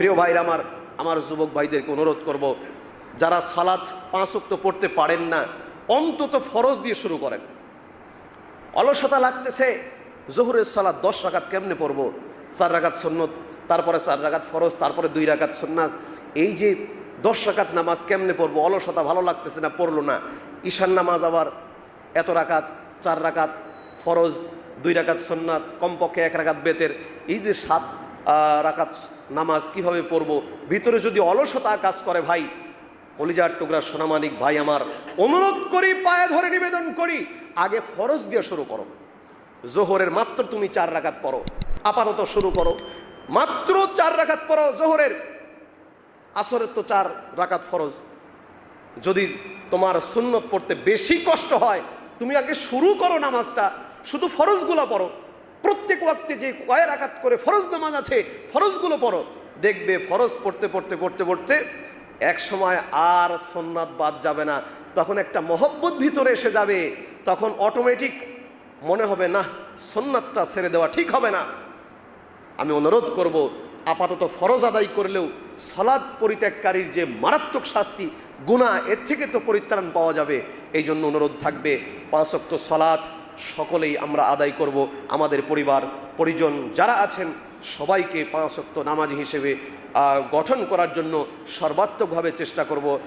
প্রিয় ভাইরা আমার, আমার যুবক ভাইদেরকে অনুরোধ করব, যারা সালাত 5 ওয়াক্ত পড়তে পারেন না, অন্তত ফরজ দিয়ে শুরু করেন। অলসতা লাগতেছে, জোহরের সালাত 10 রাকাত কেমনে পড়বো? 4 রাকাত সুন্নত, তারপরে 4 রাকাত ফরজ, তারপরে 2 রাকাত সুন্নাত। এই যে 10 রাকাত নামাজ কেমনে পড়বো? অলসতা ভালো লাগতেছে না, পড়লো না। ঈশান নামাজ আবার এত রাকাত, 4 রাকাত ফরজ, 2 রাকাত সুন্নাত, কমপক্ষে 1 রাকাত বেতের। এই যে 7 রাকাত নামাজ কিভাবে পড়বো? ভিতরে যদি অলসতা কাজ করে, ভাই, কলিজার টুকরা সোনামানিক ভাই আমার, অনুরোধ করি, পায়ে ধরে নিবেদন করি, আগে ফরজ দিয়ে শুরু করো। জোহরের মাত্র তুমি 4 রাকাত পড়ো, আপাতত শুরু করো, মাত্র 4 রাকাত পড়ো জোহরের। আসরের তো 4 রাকাত ফরজ। যদি তোমার সুন্নত পড়তে বেশি কষ্ট হয়, তুমি আগে শুরু করো নামাজটা, শুধু ফরজগুলো পড়ো। প্রত্যেক ওয়াক্তে যে কয় রাকাত করে ফরজ নামাজ আছে, ফরজগুলো পড়ো। দেখবে ফরজ পড়তে পড়তে পড়তে পড়তে এক সময় আর সুন্নাত বাদ যাবে না। তখন একটা মহব্বত ভিতরে এসে যাবে, তখন অটোমেটিক মনে হবে না, সুন্নাতটা ছেড়ে দেওয়া ঠিক হবে না। আমি অনুরোধ করব, আপাতত ফরজ আদায় করলেও সালাত পরিত্যাগকারীর যে মারাত্মক শাস্তি, গুনাহ, এর থেকে তো পরিত্রাণ পাওয়া যাবে। এই জন্য অনুরোধ থাকবে, 5 ওয়াক্ত সালাত সকলেই আমরা আদায় করব। আমাদের পরিবার পরিজন যারা আছেন সবাইকে 5 ওয়াক্ত নামাজি হিসেবে গঠন করার জন্য সর্বাত্মকভাবে চেষ্টা করব।